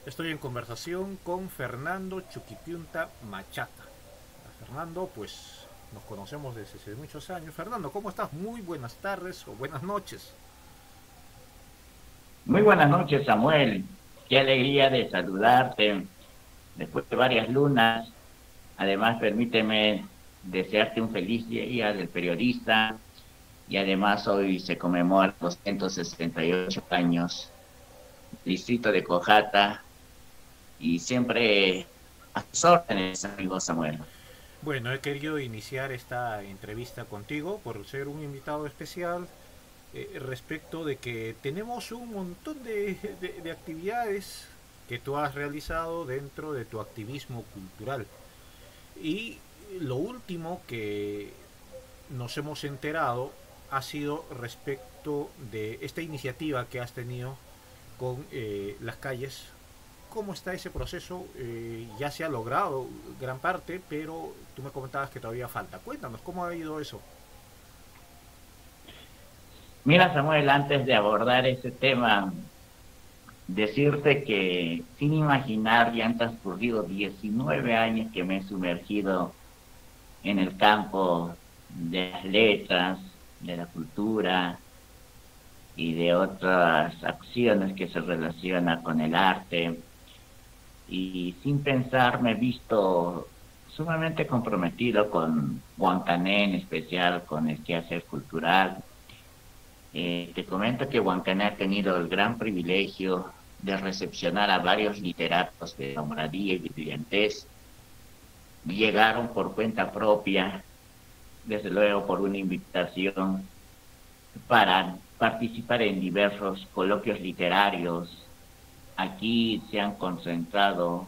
Estoy en conversación con Fernando Chuquipiunta Machata. Fernando, pues nos conocemos desde hace muchos años. Fernando, ¿cómo estás? Muy buenas tardes o buenas noches. Muy buenas noches, Samuel. Qué alegría de saludarte después de varias lunas. Además, permíteme desearte un feliz día del periodista y además hoy se conmemora los 168 años, distrito de Cojata y siempre a tus órdenes, amigo Samuel. Bueno, he querido iniciar esta entrevista contigo por ser un invitado especial respecto de que tenemos un montón de actividades que tú has realizado dentro de tu activismo cultural. Y lo último que nos hemos enterado ha sido respecto de esta iniciativa que has tenido con las calles. ¿Cómo está ese proceso? Ya se ha logrado gran parte, pero tú me comentabas que todavía falta. Cuéntanos, ¿cómo ha ido eso? Mira, Samuel, antes de abordar ese tema, decirte que sin imaginar ya han transcurrido 19 años que me he sumergido en el campo de las letras, de la cultura y de otras acciones que se relacionan con el arte. Y sin pensar me he visto sumamente comprometido con Huancané, en especial con el quehacer cultural. Te comento que Huancané ha tenido el gran privilegio de recepcionar a varios literatos de nombradía y brillantez. Llegaron por cuenta propia, desde luego por una invitación para participar en diversos coloquios literarios. Aquí se han concentrado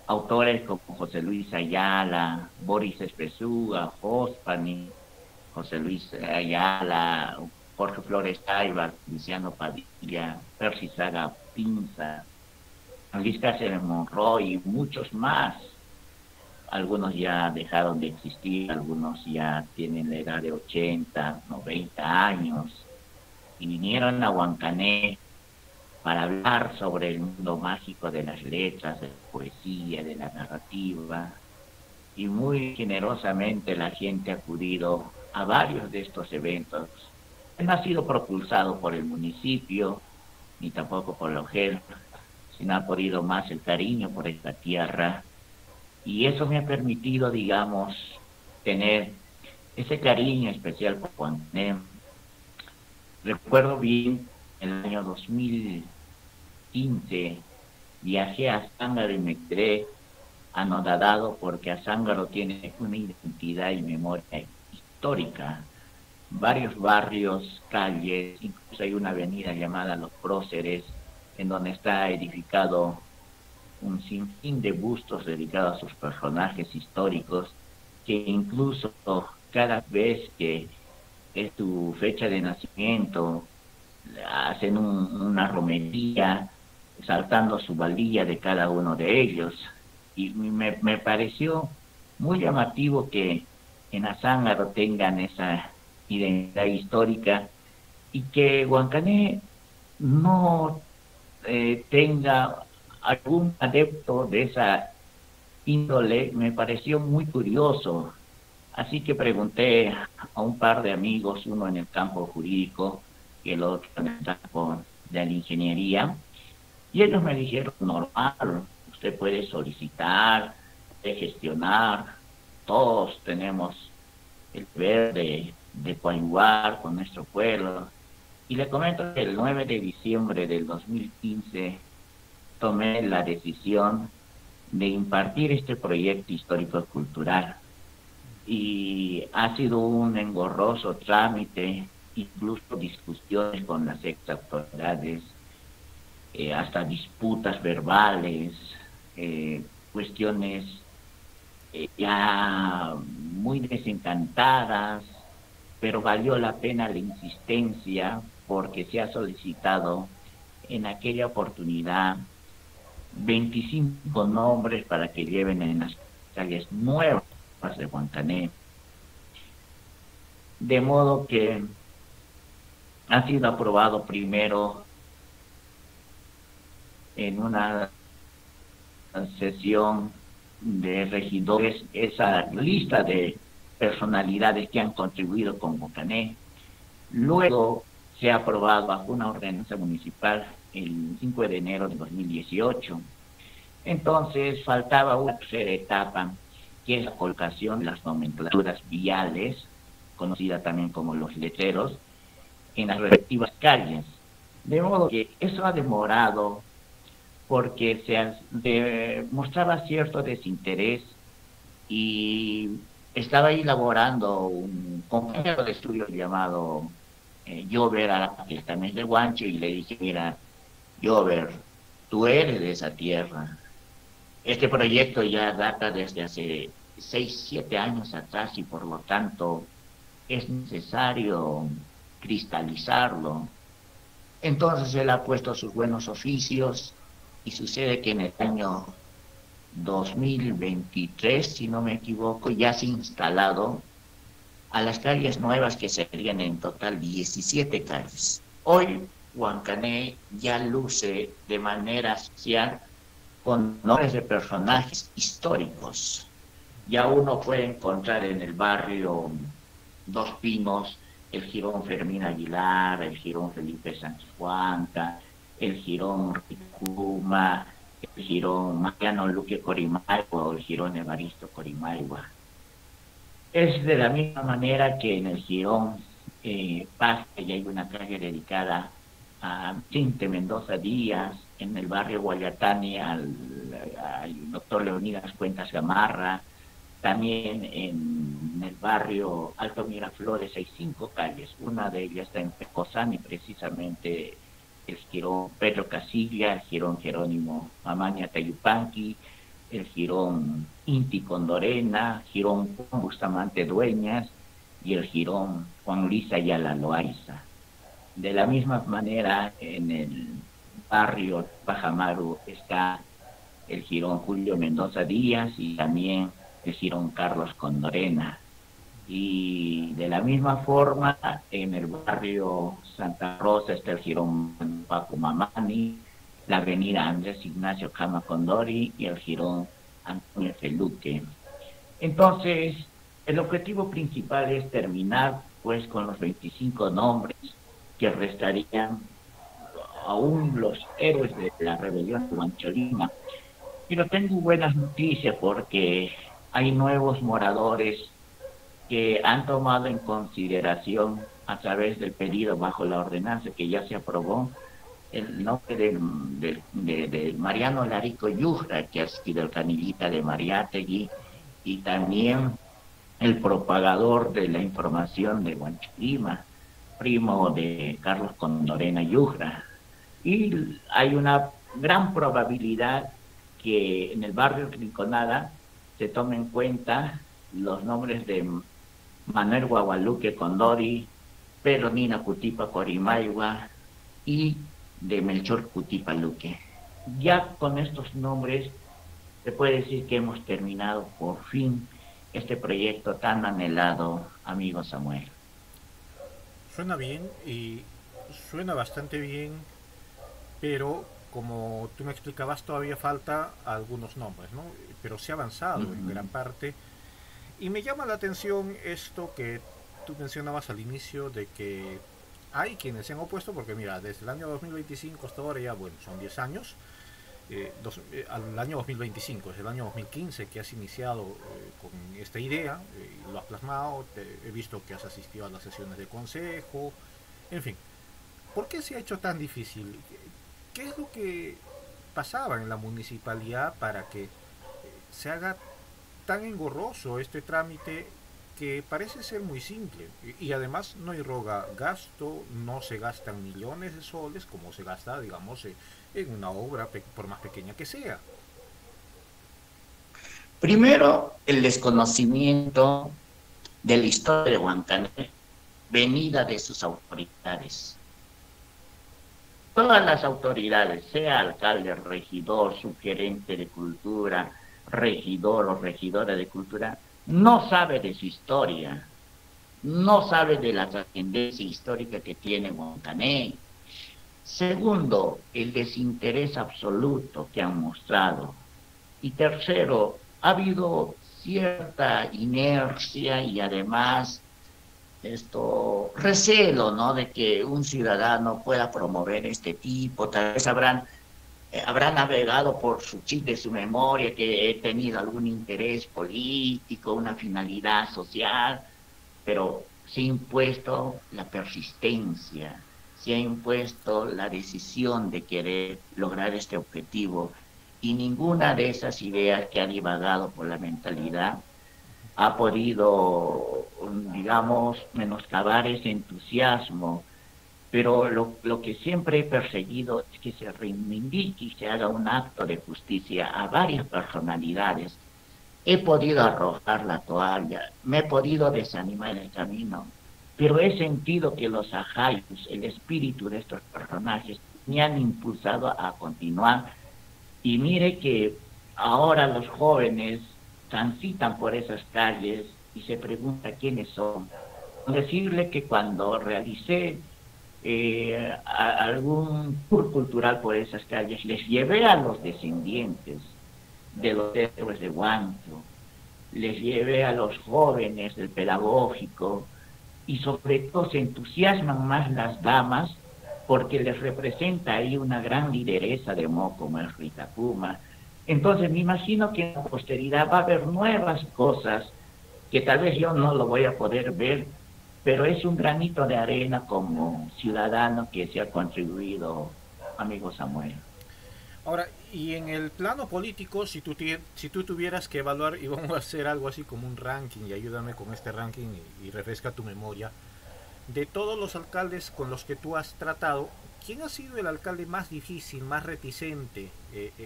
autores como José Luis Ayala, Boris Espesuga, Fospani, José Luis Ayala, Jorge Flores Taiba, Luciano Padilla, Percy Saga Pinza, Luis Cáceres Monroy y muchos más. Algunos ya dejaron de existir, algunos ya tienen la edad de 80, 90 años y vinieron a Huancané para hablar sobre el mundo mágico de las letras, de la poesía, de la narrativa. Y muy generosamente la gente ha acudido a varios de estos eventos. No ha sido propulsado por el municipio, ni tampoco por la OGEL, sino ha podido más el cariño por esta tierra. Y eso me ha permitido, digamos, tener ese cariño especial por Guanté. Recuerdo bien el año 2015, viajé a Zángaro y me quedé anodadado porque Azángaro tiene una identidad y memoria histórica. Varios barrios, calles, incluso hay una avenida llamada Los Próceres, en donde está edificado un sinfín de bustos dedicados a sus personajes históricos, que incluso cada vez que es tu fecha de nacimiento, hacen una romería saltando su valía de cada uno de ellos. Y me pareció muy llamativo que en Azángaro tengan esa identidad histórica y que Huancané no tenga algún adepto de esa índole, me pareció muy curioso. Así que pregunté a un par de amigos, uno en el campo jurídico y el otro en el campo de la ingeniería, y ellos me dijeron, normal, usted puede solicitar, puede gestionar, todos tenemos el deber de coadyuvar con nuestro pueblo. Y le comento que el 9 de diciembre del 2015 tomé la decisión de impartir este proyecto histórico-cultural y ha sido un engorroso trámite, incluso discusiones con las ex autoridades, hasta disputas verbales, cuestiones ya muy desencantadas, pero valió la pena la insistencia porque se ha solicitado en aquella oportunidad 25 nombres para que lleven en las calles nuevas de Guantané, de modo que ha sido aprobado primero en una sesión de regidores esa lista de personalidades que han contribuido con Huancané. Luego se ha aprobado bajo una ordenanza municipal el 5 de enero de 2018. Entonces faltaba una tercera etapa, que es la colocación de las nomenclaturas viales, conocida también como los letreros, en las respectivas calles. De modo que eso ha demorado porque mostraba cierto desinterés y estaba ahí elaborando un compañero de estudio llamado Jover, que también es de Huancho, y le dije, mira, Jover, tú eres de esa tierra. Este proyecto ya data desde hace 6, 7 años atrás y por lo tanto es necesario cristalizarlo. Entonces él ha puesto sus buenos oficios y sucede que en el año 2023, si no me equivoco, ya se ha instalado a las calles nuevas, que serían en total 17 calles. Hoy Huancané ya luce de manera social con nombres de personajes históricos. Ya uno puede encontrar en el barrio Dos Pinos el jirón Fermín Aguilar, el jirón Felipe Sánchez Huanca, el jirón Ricuma, el jirón Mariano Luque Corimaigua o el jirón Evaristo Corimaigua. Es de la misma manera que en el jirón Paz, ya hay una calle dedicada a Tinte Mendoza Díaz, en el barrio Guayatani al doctor Leonidas Cuentas Gamarra, también en el barrio Alto Miraflores hay 5 calles, una de ellas está en Pecosani, precisamente el jirón Pedro Casilla, el jirón Jerónimo Mamaña Tayupanqui, el jirón Inti Condorena, jirón Juan Bustamante Dueñas y el jirón Juan Luis Ayala Loaiza. De la misma manera, en el barrio Pajamaru está el jirón Julio Mendoza Díaz y también el jirón Carlos Condorena. Y de la misma forma, en el barrio Santa Rosa está el jirón Paco Mamani, la avenida Andrés Ignacio Cama Condori y el jirón Antonio Feluque. Entonces, el objetivo principal es terminar pues con los 25 nombres que restarían aún los héroes de la rebelión huancholina. Pero tengo buenas noticias porque hay nuevos moradores que han tomado en consideración a través del pedido bajo la ordenanza que ya se aprobó el nombre de Mariano Larico Yujra, que ha sido el canillita de Mariátegui y también el propagador de la información de Huancholima, primo de Carlos Condorena Yujra. Y hay una gran probabilidad que en el barrio Rinconada se tomen en cuenta los nombres de Manuel Guadalupe Condori, Pedro Nina Cutipa Corimaigua y de Melchor Cutipa Luque. Ya con estos nombres se puede decir que hemos terminado por fin este proyecto tan anhelado, amigo Samuel. Suena bien y suena bastante bien, pero como tú me explicabas todavía falta algunos nombres, ¿no? Pero se ha avanzado en gran parte y me llama la atención esto que tú mencionabas al inicio de que hay quienes se han opuesto porque mira, desde el año 2025 hasta ahora ya, bueno, son 10 años, al año 2025, es el año 2015 que has iniciado con esta idea, lo has plasmado, he visto que has asistido a las sesiones de consejo, en fin, ¿por qué se ha hecho tan difícil? ¿Qué es lo que pasaba en la municipalidad para que se haga tan engorroso este trámite que parece ser muy simple y además no irroga gasto, no se gastan millones de soles como se gasta, digamos, en una obra por más pequeña que sea? Primero, el desconocimiento de la historia de Huancané, venida de sus autoridades. Todas las autoridades, sea alcalde, regidor, subgerente de cultura, regidor o regidora de cultura, no sabe de su historia, no sabe de la trascendencia histórica que tiene Huancané. Segundo, el desinterés absoluto que han mostrado. Y tercero, ha habido cierta inercia y además recelo, ¿no? De que un ciudadano pueda promover este tipo, tal vez habrá navegado por su chip de su memoria que he tenido algún interés político, una finalidad social, pero se ha impuesto la persistencia, se ha impuesto la decisión de querer lograr este objetivo y ninguna de esas ideas que ha divagado por la mentalidad ha podido, digamos, menoscabar ese entusiasmo, pero lo que siempre he perseguido es que se reivindique y se haga un acto de justicia a varias personalidades. He podido arrojar la toalla, me he podido desanimar en el camino, pero he sentido que los ajayos, el espíritu de estos personajes, me han impulsado a continuar. Y mire que ahora los jóvenes transitan por esas calles y se preguntan quiénes son. Decirle que cuando realicé algún tour cultural por esas calles, les llevé a los descendientes de los héroes de Huancho, les llevé a los jóvenes del pedagógico y sobre todo se entusiasman más las damas porque les representa ahí una gran lideresa de Mo como es Rita Puma. Entonces me imagino que en la posteridad va a haber nuevas cosas que tal vez yo no lo voy a poder ver, pero es un granito de arena como ciudadano que se ha contribuido, amigo Samuel. Ahora, y en el plano político, si tú tuvieras que evaluar, y vamos a hacer algo así como un ranking, y ayúdame con este ranking y refresca tu memoria, de todos los alcaldes con los que tú has tratado, ¿quién ha sido el alcalde más difícil, más reticente,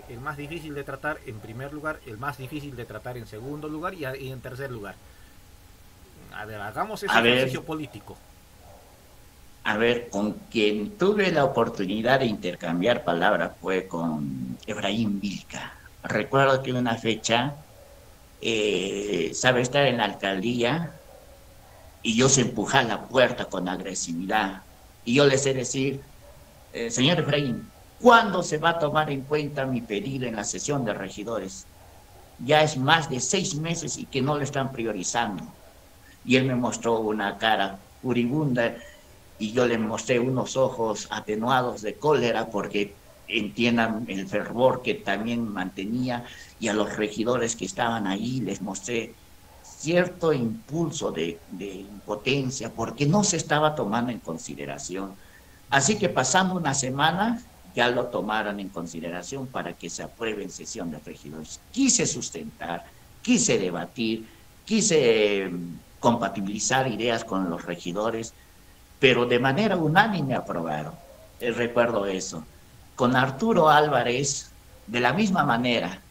el más difícil de tratar en primer lugar, el más difícil de tratar en segundo lugar y en tercer lugar? A ver, hagamos ese A ver, ejercicio político. a ver, con quien tuve la oportunidad de intercambiar palabras fue con Efraín Vilca. Recuerdo que una fecha, sabe estar en la alcaldía y yo se empujé a la puerta con agresividad. Y yo le sé decir, señor Efraín, ¿cuándo se va a tomar en cuenta mi pedido en la sesión de regidores? Ya es más de 6 meses y que no lo están priorizando. Y él me mostró una cara furibunda y yo le mostré unos ojos atenuados de cólera porque entiendan el fervor que también mantenía, y a los regidores que estaban ahí les mostré cierto impulso de impotencia porque no se estaba tomando en consideración. Así que pasando una semana ya lo tomaron en consideración para que se apruebe en sesión de regidores. Quise sustentar, quise debatir, quise compatibilizar ideas con los regidores, pero de manera unánime aprobaron. Recuerdo eso. Con Arturo Álvarez, de la misma manera.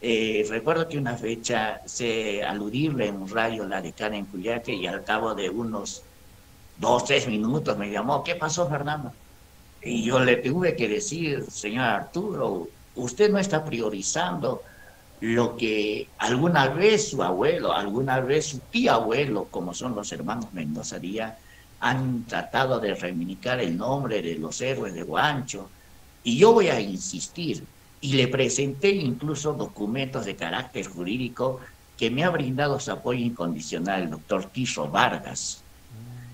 Recuerdo que una fecha se aludirle en un radio la decana en Cuyaque y al cabo de unos 2, 3 minutos me llamó, ¿qué pasó, Fernando? Y yo le tuve que decir, señor Arturo, usted no está priorizando lo que alguna vez su abuelo, alguna vez su tío abuelo, como son los hermanos Mendoza Díaz, han tratado de reivindicar el nombre de los héroes de Huancho. Y yo voy a insistir, y le presenté incluso documentos de carácter jurídico que me ha brindado su apoyo incondicional el doctor Tiso Vargas,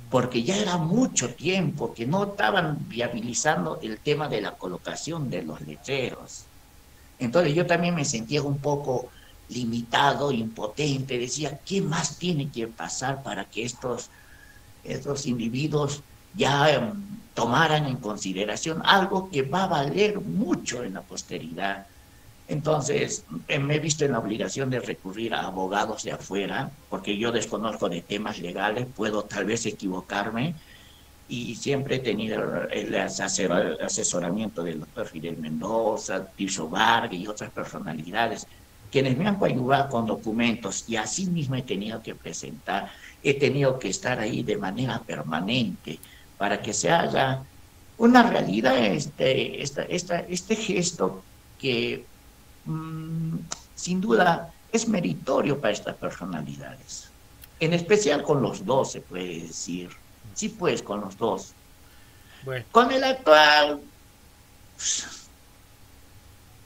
porque ya era mucho tiempo que no estaban viabilizando el tema de la colocación de los letreros. Entonces yo también me sentía un poco limitado, impotente, decía, ¿qué más tiene que pasar para que estos individuos ya tomaran en consideración algo que va a valer mucho en la posteridad? Entonces, me he visto en la obligación de recurrir a abogados de afuera, porque yo desconozco de temas legales, puedo tal vez equivocarme, y siempre he tenido el asesoramiento del doctor Fidel Mendoza, Tirso Vargas y otras personalidades, quienes me han ayudado con documentos, y así mismo he tenido que presentar, he tenido que estar ahí de manera permanente para que se haga una realidad este gesto que sin duda es meritorio para estas personalidades. En especial con los dos, se puede decir. Sí, pues, con los dos. Bueno, Con el actual,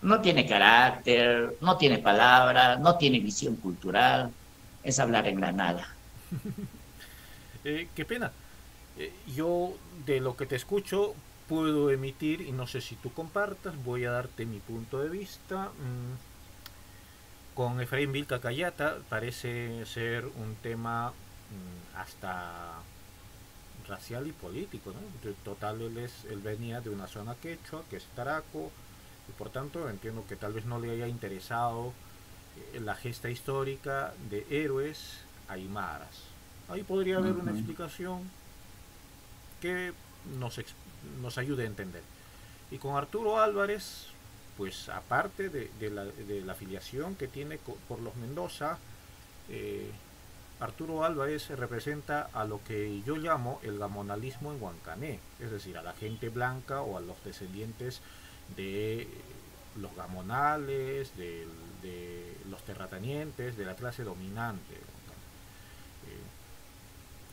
No tiene carácter, no tiene palabra, no tiene visión cultural, es hablar en la nada. Qué pena. Yo de lo que te escucho puedo emitir, y no sé si tú compartas, voy a darte mi punto de vista. Con Efraín Vilca Cayata parece ser un tema hasta racial y político, ¿no? Total, él venía de una zona quechua, que es Taraco, y por tanto entiendo que tal vez no le haya interesado la gesta histórica de héroes aymaras. Ahí podría haber una Ujú. explicación que nos, nos ayude a entender. Y con Arturo Álvarez, pues aparte de la afiliación que tiene por los Mendoza, eh, Arturo Álvarez representa a lo que yo llamo el gamonalismo en Huancané, es decir, a la gente blanca o a los descendientes de los gamonales, de los terratenientes, de la clase dominante.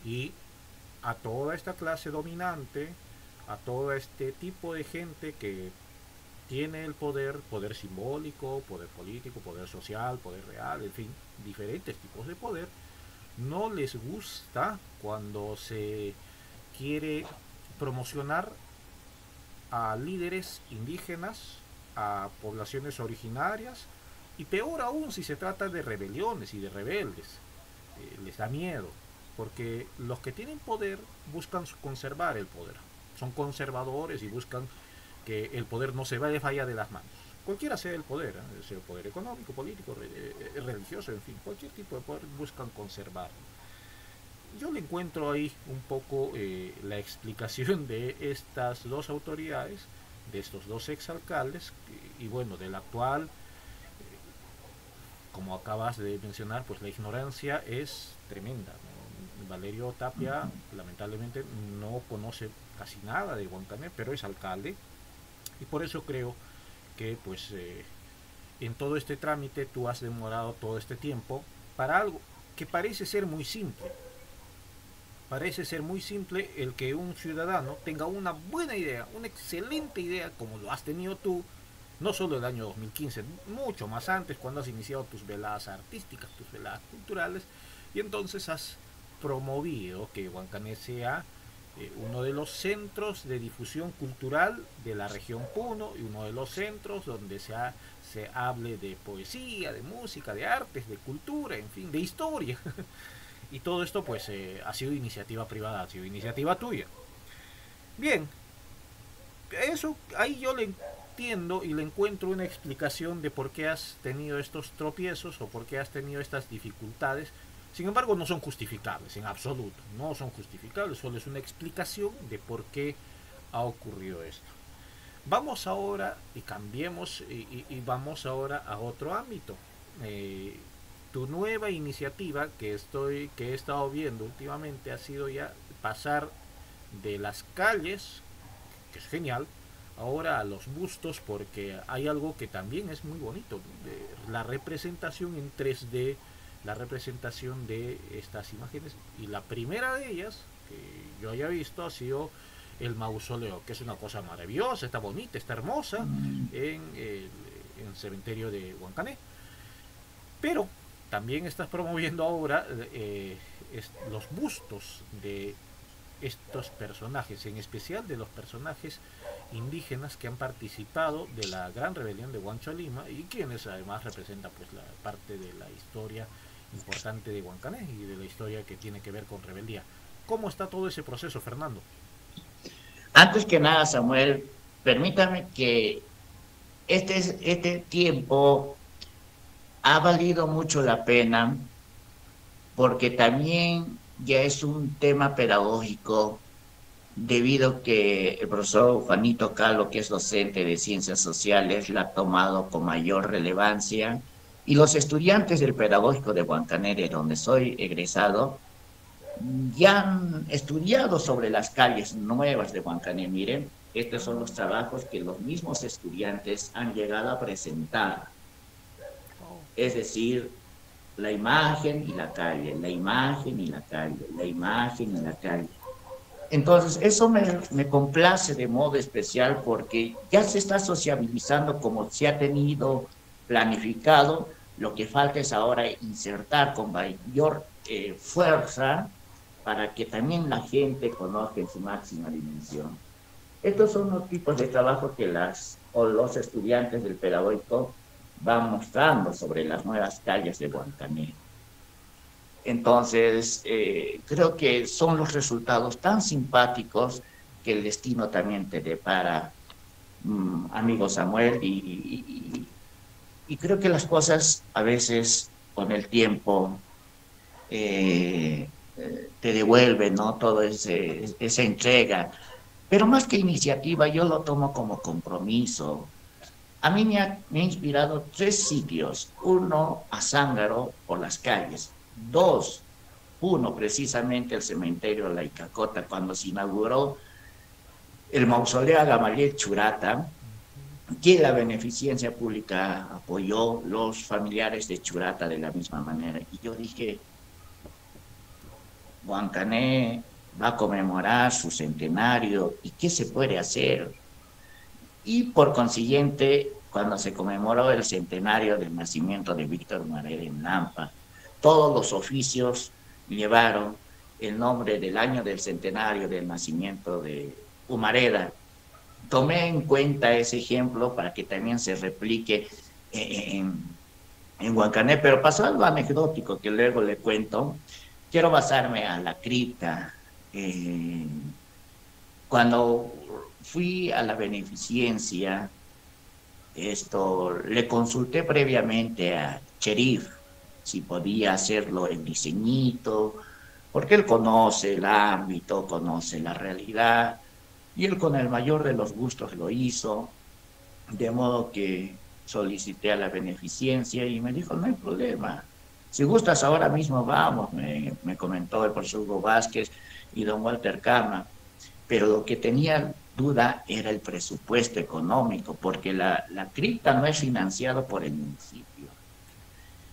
Y a toda esta clase dominante, a todo este tipo de gente que tiene el poder, poder simbólico, poder político, poder social, poder real, en fin, diferentes tipos de poder, no les gusta cuando se quiere promocionar a líderes indígenas, a poblaciones originarias, y peor aún si se trata de rebeliones y de rebeldes. Les da miedo, porque los que tienen poder buscan conservar el poder. Son conservadores y buscan que el poder no se vaya de las manos. Cualquiera sea el poder, sea el poder económico, político, religioso, en fin, cualquier tipo de poder buscan conservar. Yo le encuentro ahí un poco la explicación de estas dos autoridades, de estos dos exalcaldes, y bueno, del actual, como acabas de mencionar, pues la ignorancia es tremenda, ¿no? Valerio Tapia lamentablemente no conoce casi nada de Huancané, pero es alcalde, y por eso creo que pues en todo este trámite tú has demorado todo este tiempo para algo que parece ser muy simple. Parece ser muy simple el que un ciudadano tenga una buena idea, una excelente idea, como lo has tenido tú, no solo el año 2015, mucho más antes, cuando has iniciado tus veladas artísticas, tus veladas culturales, y entonces has promovido que Huancané sea uno de los centros de difusión cultural de la región Puno y uno de los centros donde se hable de poesía, de música, de artes, de cultura, en fin, de historia. Y todo esto pues ha sido iniciativa privada, ha sido iniciativa tuya. Bien, eso ahí yo le entiendo y le encuentro una explicación de por qué has tenido estos tropiezos o por qué has tenido estas dificultades. Sin embargo, no son justificables en absoluto, no son justificables, solo es una explicación de por qué ha ocurrido esto. Vamos ahora y cambiemos y vamos ahora a otro ámbito. Eh, Tu nueva iniciativa que he estado viendo últimamente ha sido ya pasar de las calles, que es genial, ahora a los bustos, porque hay algo que también es muy bonito, la representación en 3D, la representación de estas imágenes, y la primera de ellas que yo haya visto ha sido el mausoleo, que es una cosa maravillosa, está bonita, está hermosa, en el cementerio de Huancané. Pero también estás promoviendo ahora los bustos de estos personajes, en especial de los personajes indígenas que han participado de la gran rebelión de Huancho Lima y quienes además representan pues la parte de la historia importante de Huancané y de la historia que tiene que ver con rebeldía. ¿Cómo está todo ese proceso, Fernando? Antes que nada, Samuel, permítame que este tiempo ha valido mucho la pena porque también ya es un tema pedagógico debido que el profesor Juanito Calo, que es docente de ciencias sociales, la ha tomado con mayor relevancia y los estudiantes del pedagógico de Guantanere, donde soy egresado, ya han estudiado sobre las calles nuevas de Guantanere. Miren, estos son los trabajos que los mismos estudiantes han llegado a presentar, Oh, es decir, la imagen y la calle, la imagen y la calle, la imagen y la calle. Entonces, eso me complace de modo especial porque ya se está sociabilizando como se ha tenido planificado. Lo que falta es ahora insertar con mayor fuerza para que también la gente conozca en su máxima dimensión. Estos son los tipos de trabajo que las o los estudiantes del pedagógico van mostrando sobre las nuevas calles de Guantané. Entonces, creo que son los resultados tan simpáticos que el destino también te depara, amigo Samuel, y creo que las cosas a veces con el tiempo te devuelven, ¿no? Todo esa entrega. Pero más que iniciativa, yo lo tomo como compromiso. A mí me ha inspirado 3 sitios. Uno, a Zángaro por las calles. Dos, uno, precisamente el cementerio de la Icacota, cuando se inauguró el mausoleo a Gamaliel Churata, que la beneficencia pública apoyó, los familiares de Churata de la misma manera. Y yo dije, Guancané va a conmemorar su centenario, ¿y qué se puede hacer? Y por consiguiente, cuando se conmemoró el centenario del nacimiento de Víctor Humareda en Lampa, todos los oficios llevaron el nombre del año del centenario del nacimiento de Humareda. Tomé en cuenta ese ejemplo para que también se replique en Huancané, pero pasó algo anecdótico que luego le cuento. Quiero basarme a la cripta. Cuando fui a la beneficencia, le consulté previamente a Cherif si podía hacerlo en diseñito, porque él conoce el ámbito, conoce la realidad, y él con el mayor de los gustos lo hizo, de modo que solicité a la beneficencia y me dijo, no hay problema, si gustas ahora mismo vamos, me comentó el profesor Hugo Vázquez y don Walter Cama, pero lo que tenía duda era el presupuesto económico, porque la cripta no es financiada por el municipio,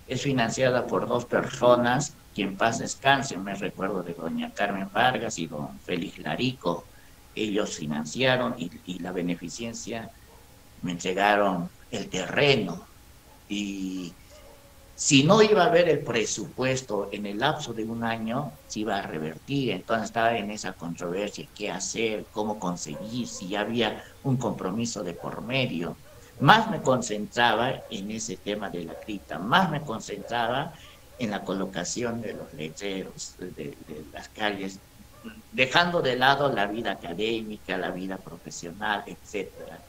es financiada por 2 personas, que en paz descansen, me recuerdo de doña Carmen Vargas y don Félix Larico. Ellos financiaron y la beneficencia me entregaron el terreno, y si no iba a haber el presupuesto en el lapso de un año, se iba a revertir. Entonces estaba en esa controversia, qué hacer, cómo conseguir, si ya había un compromiso de por medio. Más me concentraba en ese tema de la cripta, más me concentraba en la colocación de los letreros de las calles, dejando de lado la vida académica, la vida profesional, etcétera.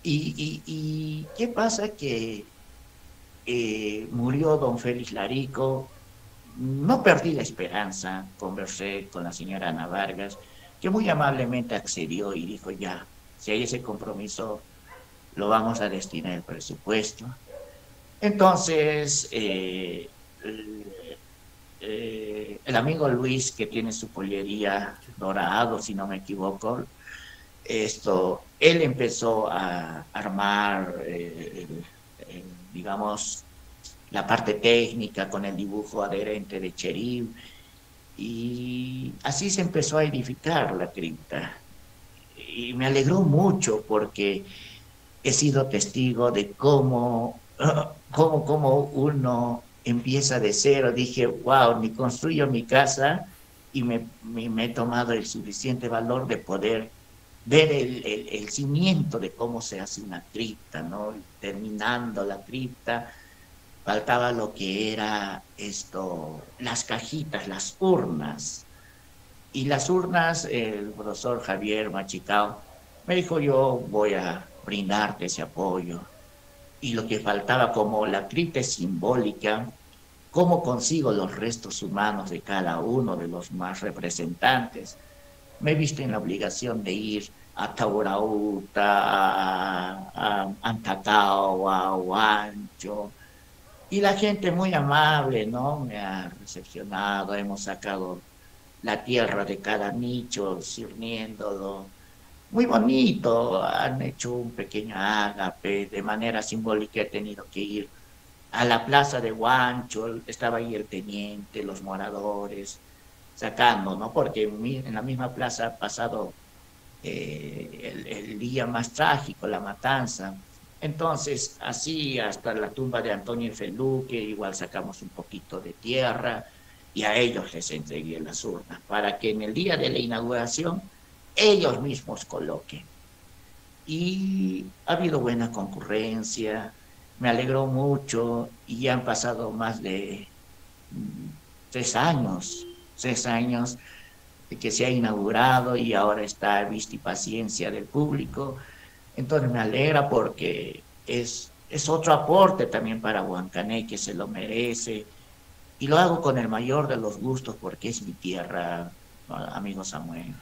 Y ¿qué pasa? Que murió don Félix Larico, no perdí la esperanza, conversé con la señora Ana Vargas, que muy amablemente accedió y dijo, ya, si hay ese compromiso, lo vamos a destinar el presupuesto. Entonces, el amigo Luis, que tiene su pollería Dorado, si no me equivoco, él empezó a armar, digamos, la parte técnica con el dibujo adherente de Cherif, y así se empezó a edificar la cripta. Y me alegró mucho porque he sido testigo de cómo uno empieza de cero. Dije, wow, ni construyo mi casa y me he tomado el suficiente valor de poder ver el cimiento de cómo se hace una cripta, ¿no? Terminando la cripta, faltaba lo que era las cajitas, las urnas. Y las urnas, el profesor Javier Machicao me dijo, yo voy a brindarte ese apoyo. Y lo que faltaba, como la cripta es simbólica, ¿cómo consigo los restos humanos de cada uno de los más representantes? Me he visto en la obligación de ir a Taurauta, a Antacao, a Huancho, y la gente muy amable, ¿no? Me ha recepcionado, hemos sacado la tierra de cada nicho, sirviéndolo. Muy bonito, han hecho un pequeño ágape, de manera simbólica he tenido que ir a la plaza de Huancho, estaba ahí el teniente, los moradores, sacando, ¿no? Porque en la misma plaza ha pasado el día más trágico, la matanza. Entonces, así hasta la tumba de Antonio Feluque, igual sacamos un poquito de tierra y a ellos les entregué las urnas para que en el día de la inauguración ellos mismos coloquen. Y ha habido buena concurrencia, me alegró mucho y ya han pasado más de 3 años, 3 años de que se ha inaugurado y ahora está a vista y paciencia del público. Entonces me alegra porque es otro aporte también para Huancané que se lo merece y lo hago con el mayor de los gustos porque es mi tierra, amigo Samuel.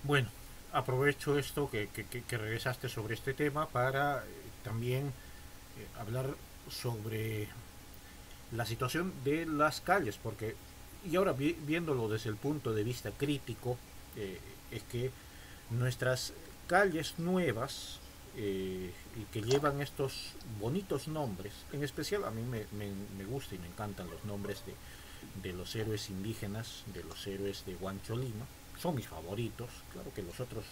Bueno, aprovecho esto que regresaste sobre este tema para también hablar sobre la situación de las calles, porque, y ahora viéndolo desde el punto de vista crítico, es que nuestras calles nuevas y que llevan estos bonitos nombres, en especial a mí me gusta y me encantan los nombres de los héroes indígenas, de los héroes de Huancho Lima, son mis favoritos, claro que los otros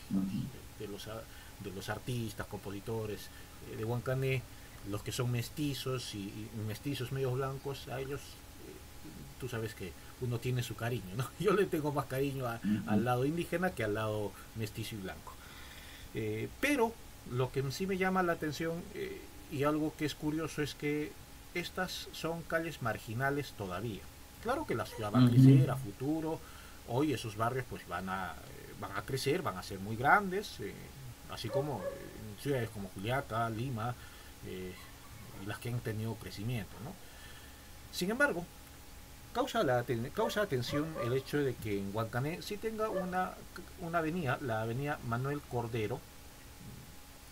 de los artistas, compositores de Huancané, los que son mestizos y mestizos medios blancos, a ellos tú sabes que uno tiene su cariño, ¿no? Yo le tengo más cariño al lado indígena que al lado mestizo y blanco. Pero lo que sí me llama la atención y algo que es curioso es que estas son calles marginales todavía. Claro que la ciudad va a crecer a futuro, hoy esos barrios pues van a crecer, van a ser muy grandes, así como en ciudades como Juliaca, Lima, eh, y las que han tenido crecimiento, ¿no? Sin embargo, causa atención el hecho de que en Huancané sí tenga una avenida, la avenida Manuel Cordero,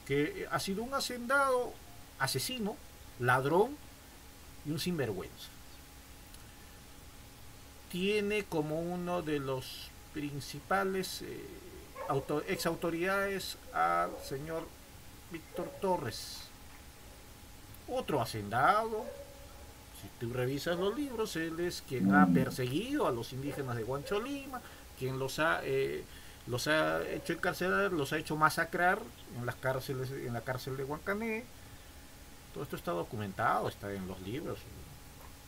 que ha sido un hacendado asesino, ladrón y un sinvergüenza. Tiene como uno de los principales ex autoridades al señor Víctor Torres, otro hacendado. Si tú revisas los libros, él es quien ha perseguido a los indígenas de Huancho Lima, quien los ha hecho encarcelar, los ha hecho masacrar en las cárceles, en la cárcel de Huancané. Todo esto está documentado, está en los libros.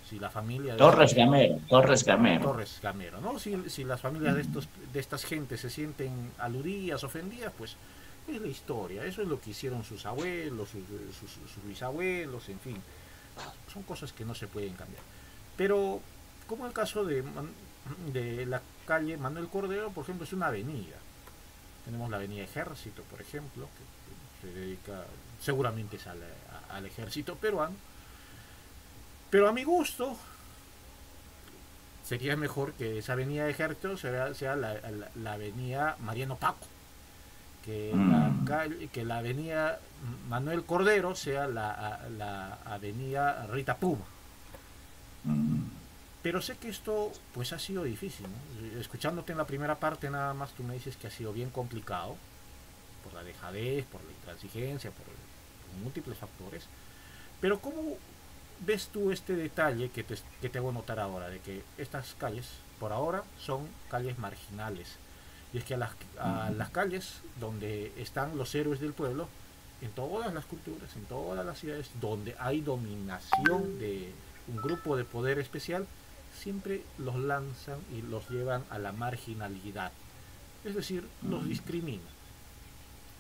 Si la familia de Torres Gamero, Torres Gamero. Torres Gamero, ¿no? Si las familias de estas gentes se sienten aludidas, ofendidas, pues es la historia. Eso es lo que hicieron sus abuelos, sus bisabuelos, en fin. Son cosas que no se pueden cambiar. Pero, como el caso de la calle Manuel Cordero, por ejemplo, es una avenida. Tenemos la avenida Ejército, por ejemplo, que se dedica, seguramente es al ejército peruano. Pero a mi gusto, sería mejor que esa avenida de Ejército sea la avenida Mariano Paco, que la avenida Manuel Cordero sea la avenida Rita Puma. Pero sé que esto pues ha sido difícil, ¿no? Escuchándote en la primera parte nada más tú me dices que ha sido bien complicado por la dejadez, por la intransigencia, por múltiples factores. Pero ¿cómo ves tú este detalle que te hago notar ahora, de que estas calles por ahora son calles marginales? Y es que a las calles donde están los héroes del pueblo, en todas las culturas, en todas las ciudades donde hay dominación de un grupo de poder especial, siempre los lanzan y los llevan a la marginalidad. Es decir, los discriminan.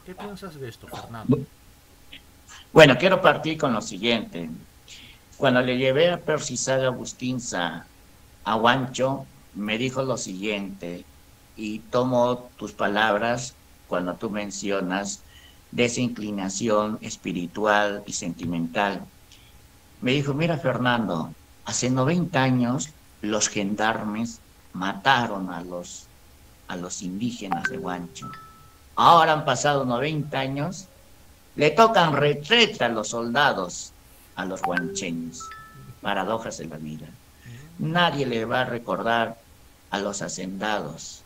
¿Qué piensas de esto, Fernando? Bueno, quiero partir con lo siguiente. Cuando le llevé a Percy Saga Bustinza a Huancho, me dijo lo siguiente, y tomo tus palabras cuando tú mencionas de esa inclinación espiritual y sentimental. Me dijo, mira Fernando, hace 90 años los gendarmes mataron a los indígenas de Huancho. Ahora han pasado 90 años, le tocan retreta a los soldados, a los huancheños. Paradojas de la vida. Nadie le va a recordar a los hacendados.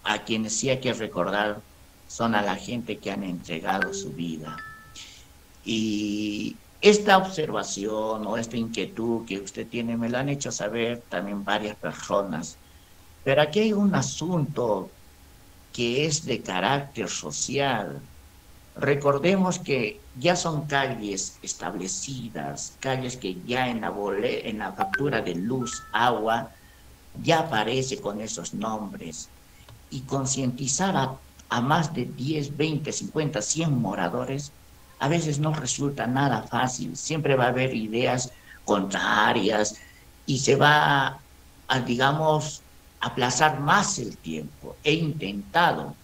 A quienes sí hay que recordar son a la gente que han entregado su vida. Y esta observación o esta inquietud que usted tiene me la han hecho saber también varias personas. Pero aquí hay un asunto que es de carácter social. Recordemos que ya son calles establecidas, calles que ya en la factura de luz, agua, ya aparece con esos nombres. Y concientizar a más de 10, 20, 50, 100 moradores a veces no resulta nada fácil. Siempre va a haber ideas contrarias y se va digamos, aplazar más el tiempo. He intentado,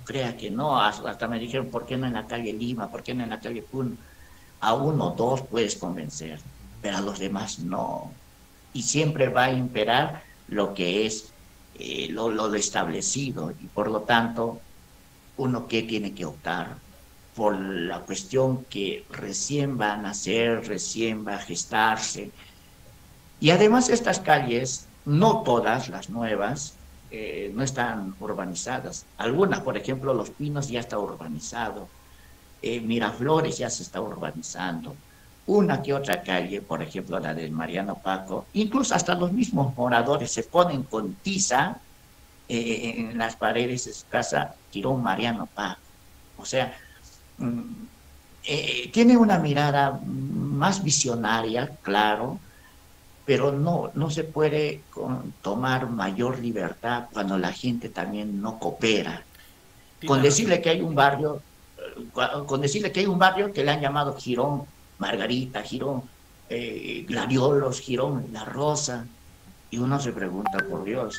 crea que no, hasta me dijeron, ¿por qué no en la calle Lima? ¿Por qué no en la calle Puno? A uno o dos puedes convencer, pero a los demás no. Y siempre va a imperar lo que es lo establecido y por lo tanto uno que tiene que optar por la cuestión que recién va a nacer, recién va a gestarse. Y además estas calles, no todas las nuevas, no están urbanizadas. Algunas, por ejemplo, Los Pinos ya está urbanizado, Miraflores ya se está urbanizando. Una que otra calle, por ejemplo, la del Mariano Paco, incluso hasta los mismos moradores se ponen con tiza en las paredes de su casa, Quirón Mariano Paco. O sea, mm, tiene una mirada más visionaria, claro, pero no se puede tomar mayor libertad cuando la gente también no coopera. Con Tienes razón. decirle que hay un barrio, con decirle que hay un barrio que le han llamado Girón Margarita, Girón Gladiolos, Girón La Rosa, y uno se pregunta, por Dios,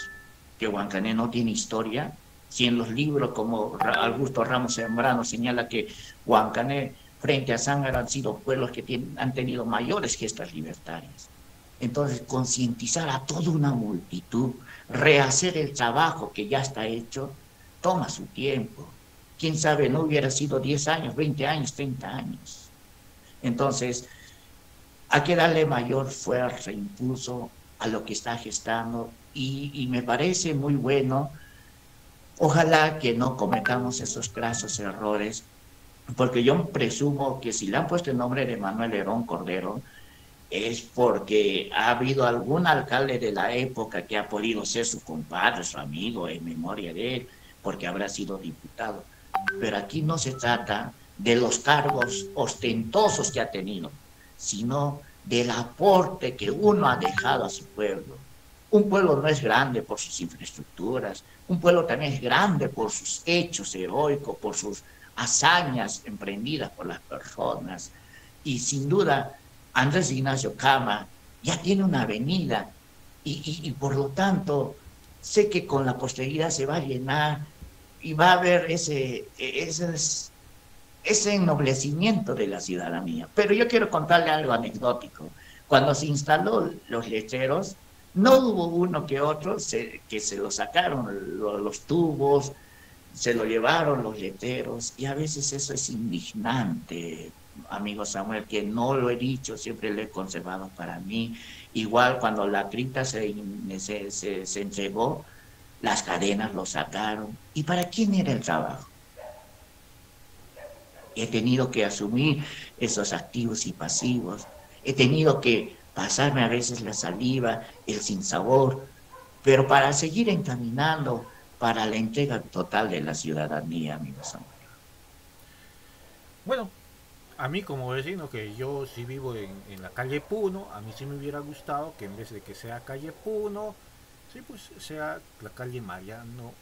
que Huancané no tiene historia, si en los libros como Augusto Ramos Zambrano señala que Huancané frente a Zángaro han sido pueblos que han tenido mayores gestas libertarias. Entonces, concientizar a toda una multitud, rehacer el trabajo que ya está hecho, toma su tiempo. Quién sabe, no hubiera sido 10 años, 20 años, 30 años. Entonces, hay que darle mayor fuerza, impulso a lo que está gestando y me parece muy bueno. Ojalá que no cometamos esos grasos errores, porque yo presumo que si le han puesto el nombre de Manuel Herón Cordero, es porque ha habido algún alcalde de la época que ha podido ser su compadre, su amigo, en memoria de él, porque habrá sido diputado. Pero aquí no se trata de los cargos ostentosos que ha tenido, sino del aporte que uno ha dejado a su pueblo. Un pueblo no es grande por sus infraestructuras, un pueblo también es grande por sus hechos heroicos, por sus hazañas emprendidas por las personas. Y sin duda, Andrés Ignacio Cama ya tiene una avenida y por lo tanto sé que con la posteridad se va a llenar y va a haber ese ennoblecimiento de la ciudadanía. Pero yo quiero contarle algo anecdótico. Cuando se instaló los lecheros, no hubo uno que otro que se lo sacaron los tubos, se lo llevaron los lecheros, y a veces eso es indignante, amigo Samuel, que no lo he dicho, siempre lo he conservado para mí. Igual cuando la cripta se entregó, las cadenas lo sacaron. ¿Y para quién era el trabajo? He tenido que asumir esos activos y pasivos. He tenido que pasarme a veces la saliva, el sinsabor, pero para seguir encaminando para la entrega total de la ciudadanía, amigos. Bueno, a mí como vecino, que yo sí vivo en la calle Puno, a mí sí me hubiera gustado que en vez de que sea calle Puno, sí, pues sea la calle Mariano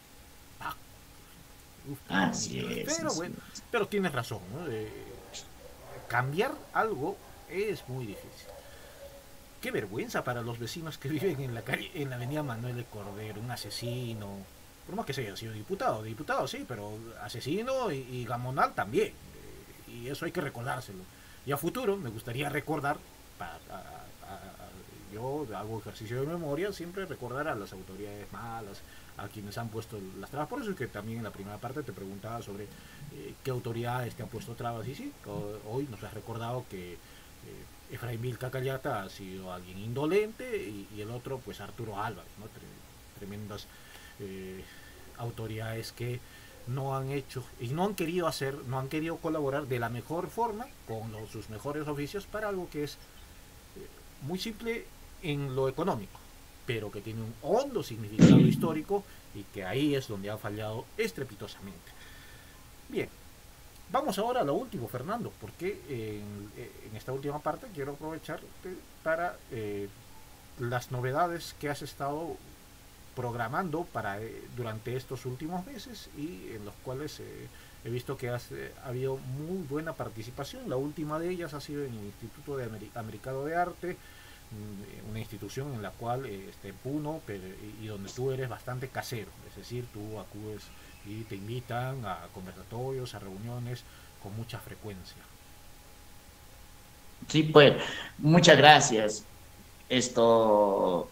Paco. Uf, Así es, pero así bueno, es. pero tienes razón, ¿no? Cambiar algo es muy difícil. Qué vergüenza para los vecinos que viven en la calle, en la avenida Manuel de Cordero, un asesino, por más que se haya sido diputado sí, pero asesino y gamonal también. Y eso hay que recordárselo. Y a futuro me gustaría recordar, yo hago ejercicio de memoria, siempre recordar a las autoridades malas, a quienes han puesto las trabas. Por eso es que también en la primera parte te preguntaba sobre qué autoridades te han puesto trabas. Y sí, hoy nos has recordado que Efraín Vilca Callata ha sido alguien indolente y el otro pues Arturo Álvarez, ¿no? Tremendas autoridades que no han hecho y no han querido hacer, no han querido colaborar de la mejor forma con sus mejores oficios para algo que es muy simple en lo económico, pero que tiene un hondo significado histórico y que ahí es donde ha fallado estrepitosamente. Bien, vamos ahora a lo último, Fernando, porque en esta última parte quiero aprovechar para las novedades que has estado programando para durante estos últimos meses y en los cuales he visto que ha habido muy buena participación. La última de ellas ha sido en el Instituto de Americano de Arte, una institución en la cual Puno, y donde tú eres bastante casero, es decir, tú acudes y te invitan a conversatorios, a reuniones con mucha frecuencia. Sí, pues, muchas gracias. Esto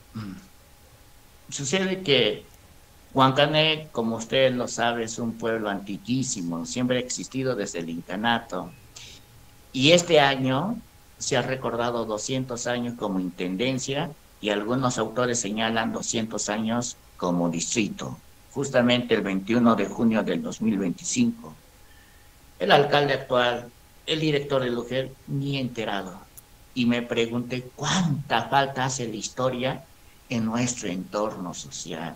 sucede que Huancané, como usted lo sabe, es un pueblo antiquísimo, siempre ha existido desde el incanato. Y este año se ha recordado 200 años como intendencia y algunos autores señalan 200 años como distrito, justamente el 21 de junio del 2025. El alcalde actual, el director del lugar, ni enterado. Y me pregunté cuánta falta hace la historia en nuestro entorno social.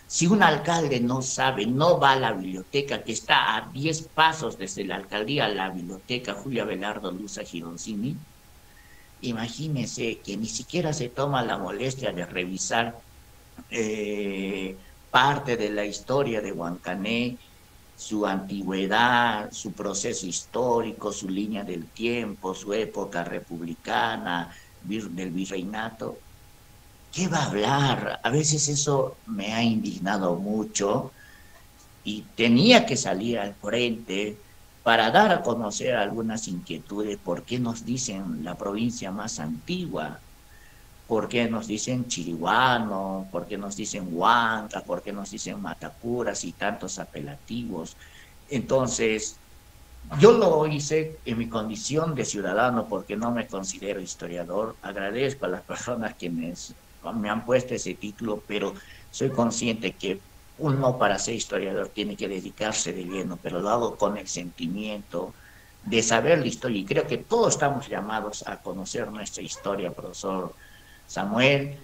Si un alcalde no sabe, no va a la biblioteca, que está a 10 pasos desde la alcaldía a la biblioteca Julia Abelardo Luza Gironcini, imagínese que ni siquiera se toma la molestia de revisar parte de la historia de Huancané, su antigüedad, su proceso histórico, su línea del tiempo, su época republicana, del virreinato. ¿Qué va a hablar? A veces eso me ha indignado mucho y tenía que salir al frente para dar a conocer algunas inquietudes. ¿Por qué nos dicen la provincia más antigua? ¿Por qué nos dicen Chirihuano? ¿Por qué nos dicen Huanca? ¿Por qué nos dicen Matapuras y tantos apelativos? Entonces, yo lo hice en mi condición de ciudadano porque no me considero historiador. Agradezco a las personas quienes me han puesto ese título, pero soy consciente que uno para ser historiador tiene que dedicarse de lleno, pero lo hago con el sentimiento de saber la historia. Y creo que todos estamos llamados a conocer nuestra historia, profesor Samuel.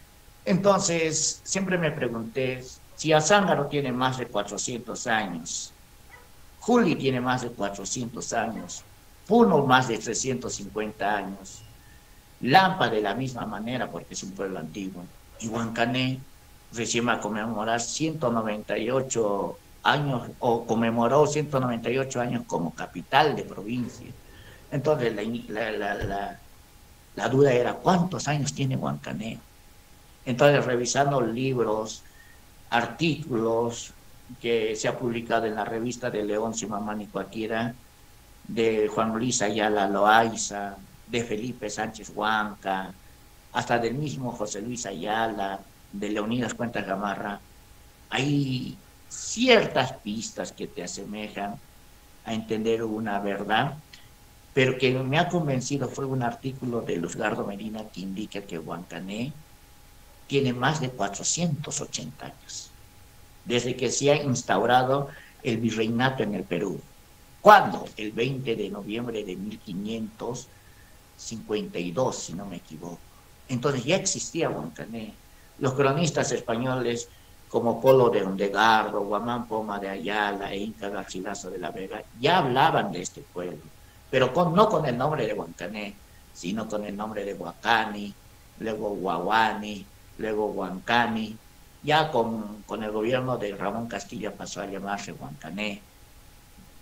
Entonces, siempre me pregunté si Azángaro tiene más de 400 años, Juli tiene más de 400 años, Puno más de 350 años, Lampa de la misma manera porque es un pueblo antiguo, y Huancané recién va a conmemorar 198 años, o conmemoró 198 años como capital de provincia. Entonces la duda era, ¿cuántos años tiene Huancané? Entonces, revisando libros, artículos que se ha publicado en la revista de León Simamán y Cualquiera, de Juan Luis Ayala Loaiza, de Felipe Sánchez Huanca, hasta del mismo José Luis Ayala, de Leonidas Cuentas Gamarra, hay ciertas pistas que te asemejan a entender una verdad, pero que me ha convencido fue un artículo de Luzgardo Medina que indica que Huancané tiene más de 480 años, desde que se ha instaurado el virreinato en el Perú. ¿Cuándo? El 20 de noviembre de 1552, si no me equivoco. Entonces ya existía Huancané. Los cronistas españoles como Polo de Ondegardo, Guamán Poma de Ayala e Inca Garcilaso de la Vega ya hablaban de este pueblo, pero no con el nombre de Huancané, sino con el nombre de Huacani, luego Huahuani, luego Huancani. Ya con el gobierno de Ramón Castilla pasó a llamarse Huancané.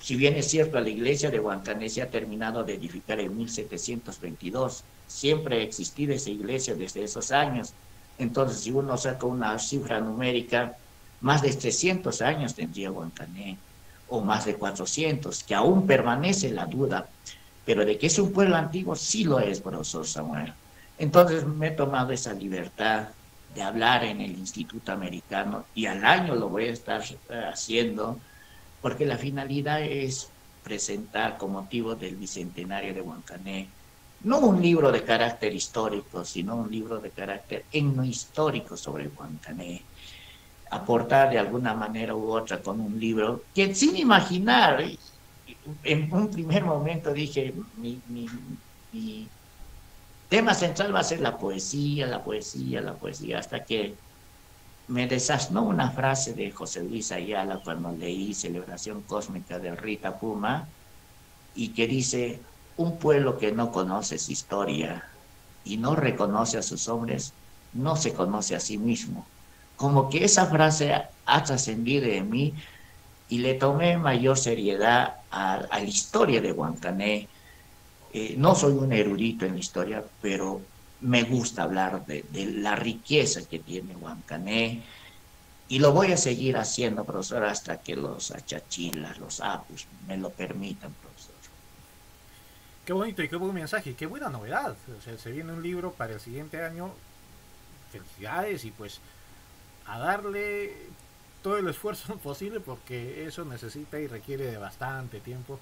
Si bien es cierto, la iglesia de Huancané se ha terminado de edificar en 1722, siempre ha existido esa iglesia desde esos años. Entonces, si uno saca una cifra numérica, más de 300 años tendría Huancané, o más de 400, que aún permanece la duda, pero de que es un pueblo antiguo, sí lo es, profesor Samuel. Entonces me he tomado esa libertad de hablar en el Instituto Americano y al año lo voy a estar haciendo porque la finalidad es presentar con motivo del bicentenario de Huancané no un libro de carácter histórico, sino un libro de carácter etnohistórico sobre Huancané. Aportar de alguna manera u otra con un libro que sin imaginar, en un primer momento dije, mi tema central va a ser la poesía, la poesía, la poesía, hasta que me desasnó una frase de José Luis Ayala cuando leí Celebración Cósmica de Rita Puma, y que dice, un pueblo que no conoce su historia y no reconoce a sus hombres, no se conoce a sí mismo. Como que esa frase ha trascendido en mí y le tomé mayor seriedad a la historia de Huancané. No soy un erudito en la historia, pero me gusta hablar de la riqueza que tiene Huancané, y lo voy a seguir haciendo, profesor, hasta que los achachilas, los apus me lo permitan, profesor. Qué bonito y qué buen mensaje, qué buena novedad. O sea, se viene un libro para el siguiente año. Felicidades y pues a darle todo el esfuerzo posible porque eso necesita y requiere de bastante tiempo.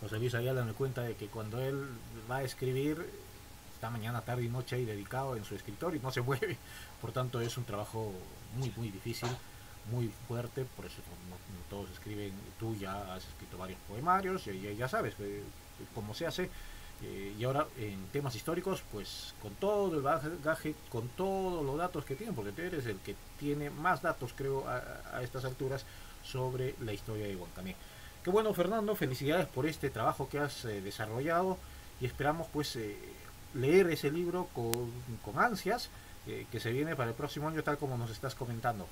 José Luis Ayala me cuenta de que cuando él va a escribir está mañana, tarde y noche ahí dedicado en su escritorio y no se mueve. Por tanto es un trabajo muy difícil, muy fuerte, por eso no todos escriben. Tú ya has escrito varios poemarios, ya sabes cómo se hace. Y ahora en temas históricos, pues con todo el bagaje, con todos los datos que tienen, porque tú eres el que tiene más datos, creo, a estas alturas sobre la historia de Huancané. Qué bueno, Fernando, felicidades por este trabajo que has desarrollado y esperamos pues leer ese libro con ansias, que se viene para el próximo año tal como nos estás comentando.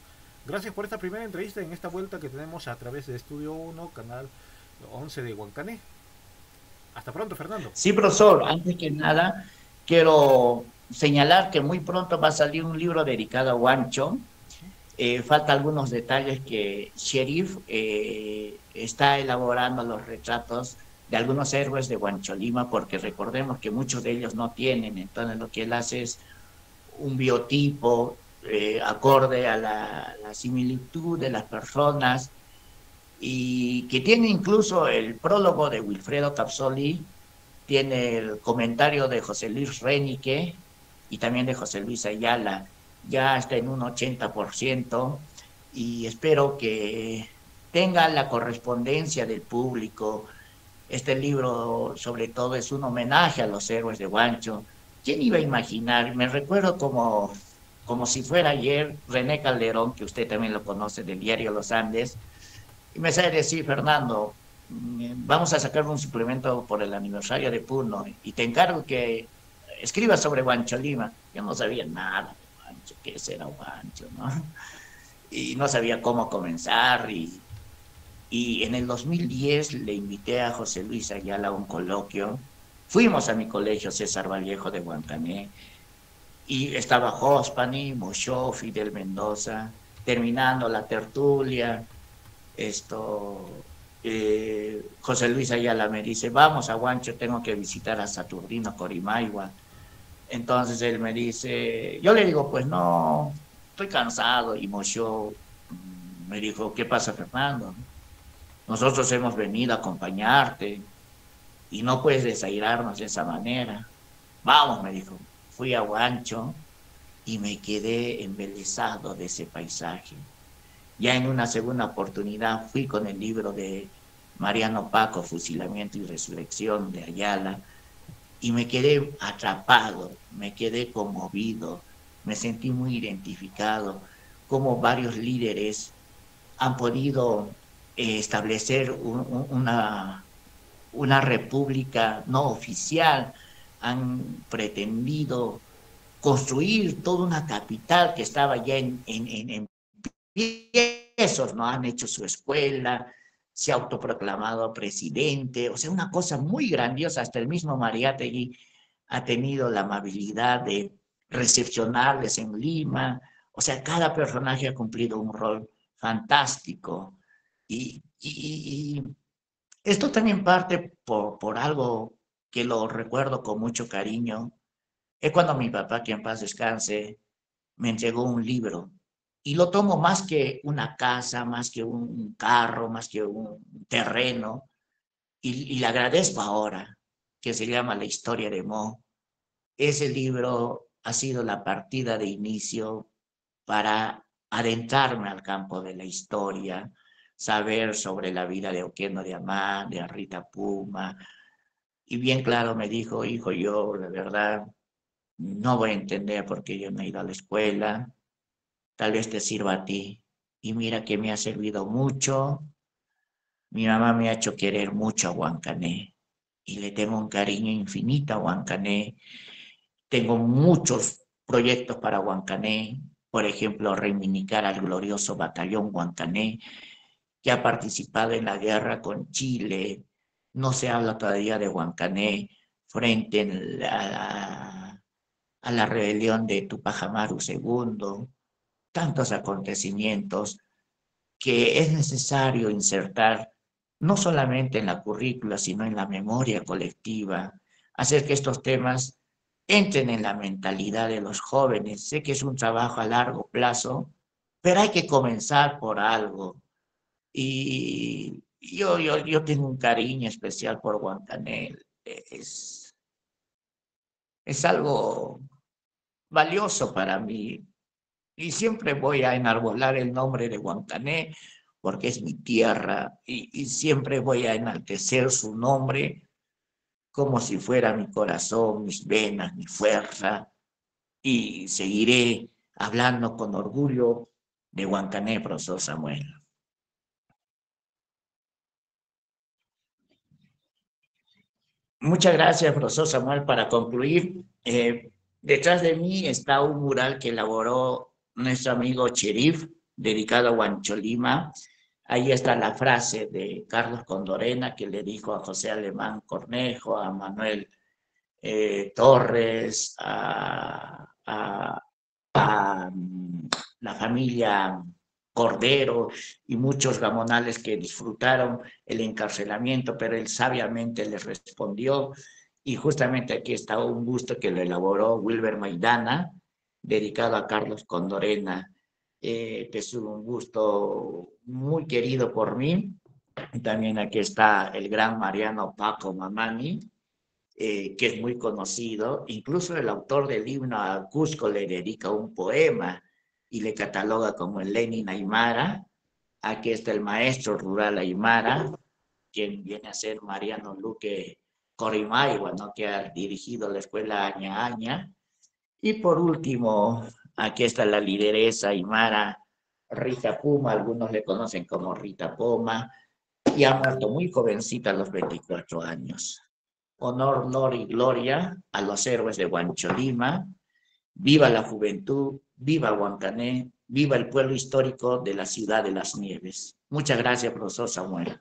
Gracias por esta primera entrevista en esta vuelta que tenemos a través de Estudio 1, canal 11 de Huancané. Hasta pronto, Fernando. Sí, profesor, antes que nada, quiero señalar que muy pronto va a salir un libro dedicado a Huancho. Falta algunos detalles que Sheriff está elaborando los retratos de algunos héroes de Huancho Lima, porque recordemos que muchos de ellos no tienen, entonces lo que él hace es un biotipo acorde a la similitud de las personas, y que tiene incluso el prólogo de Wilfredo Capsoli, tiene el comentario de José Luis Renique y también de José Luis Ayala. Ya está en un 80%, y espero que tenga la correspondencia del público. Este libro sobre todo es un homenaje a los héroes de Huancho. ¿Quién iba a imaginar? Me recuerdo como si fuera ayer, René Calderón, que usted también lo conoce del diario Los Andes, y me sabe decir, Fernando, vamos a sacar un suplemento por el aniversario de Puno y te encargo que escribas sobre Huancho Lima. Yo no sabía nada de Huancho, qué será Huancho, ¿no? Y no sabía cómo comenzar. Y en el 2010 le invité a José Luis Ayala a un coloquio. Fuimos a mi colegio César Vallejo de Huancané y estaba Jospani, Moshó, Fidel Mendoza, terminando la tertulia. José Luis Ayala me dice, vamos a Huancho, tengo que visitar a Saturnino Corimaigua. Entonces él me dice, yo le digo, pues no, estoy cansado. Y Moshó me dijo, ¿qué pasa, Fernando? Nosotros hemos venido a acompañarte y no puedes desairarnos de esa manera. Vamos, me dijo. Fui a Huancho y me quedé embelesado de ese paisaje. Ya en una segunda oportunidad fui con el libro de Mariano Paco, Fusilamiento y Resurrección de Ayala, y me quedé atrapado, me quedé conmovido, me sentí muy identificado, como varios líderes han podido establecer una república no oficial, han pretendido construir toda una capital que estaba ya en esos no han hecho su escuela, se ha autoproclamado presidente, o sea, una cosa muy grandiosa. Hasta el mismo Mariátegui ha tenido la amabilidad de recepcionarles en Lima. O sea, cada personaje ha cumplido un rol fantástico. Y esto también parte por algo que lo recuerdo con mucho cariño. Es cuando mi papá, que en paz descanse, me entregó un libro, y lo tomo más que una casa, más que un carro, más que un terreno, y le agradezco ahora, que se llama La historia de Mo. Ese libro ha sido la partida de inicio para adentrarme al campo de la historia, saber sobre la vida de Oquendo de Amán, de Rita Puma, y bien claro me dijo, hijo, yo, la verdad, no voy a entender porque yo no he ido a la escuela, tal vez te sirva a ti. Y mira que me ha servido mucho. Mi mamá me ha hecho querer mucho a Huancané y le tengo un cariño infinito a Huancané. Tengo muchos proyectos para Huancané, por ejemplo, reivindicar al glorioso batallón Huancané, que ha participado en la guerra con Chile. No se habla todavía de Huancané frente a la rebelión de Tupac Amaru II, tantos acontecimientos que es necesario insertar no solamente en la currícula, sino en la memoria colectiva, hacer que estos temas entren en la mentalidad de los jóvenes. Sé que es un trabajo a largo plazo, pero hay que comenzar por algo. Y yo tengo un cariño especial por Guantanel. Es algo valioso para mí. Y siempre voy a enarbolar el nombre de Guantané porque es mi tierra y siempre voy a enaltecer su nombre como si fuera mi corazón, mis venas, mi fuerza y seguiré hablando con orgullo de Guantané, profesor Samuel. Muchas gracias, profesor Samuel. Para concluir, detrás de mí está un mural que elaboró nuestro amigo Cherif, dedicado a Huancholima. Ahí está la frase de Carlos Condorena que le dijo a José Alemán Cornejo, a Manuel Torres, a la familia Cordero y muchos gamonales que disfrutaron el encarcelamiento, pero él sabiamente les respondió. Y justamente aquí está un busto que lo elaboró Wilber Maidana, dedicado a Carlos Condorena, que es un busto muy querido por mí. Y también aquí está el gran Mariano Paco Mamani, que es muy conocido. Incluso el autor del himno a Cusco le dedica un poema y le cataloga como el Lenin Aymara. Aquí está el maestro rural Aymara, quien viene a ser Mariano Luque Corimaigua, ¿no? Que ha dirigido la escuela Aña Aña. Y por último, aquí está la lideresa Aymara Rita Puma, algunos le conocen como Rita Poma, y ha muerto muy jovencita a los 24 años. Honor, honor y gloria a los héroes de Huancholima. Viva la juventud, viva Huancané, viva el pueblo histórico de la ciudad de las nieves. Muchas gracias, profesor Samuel.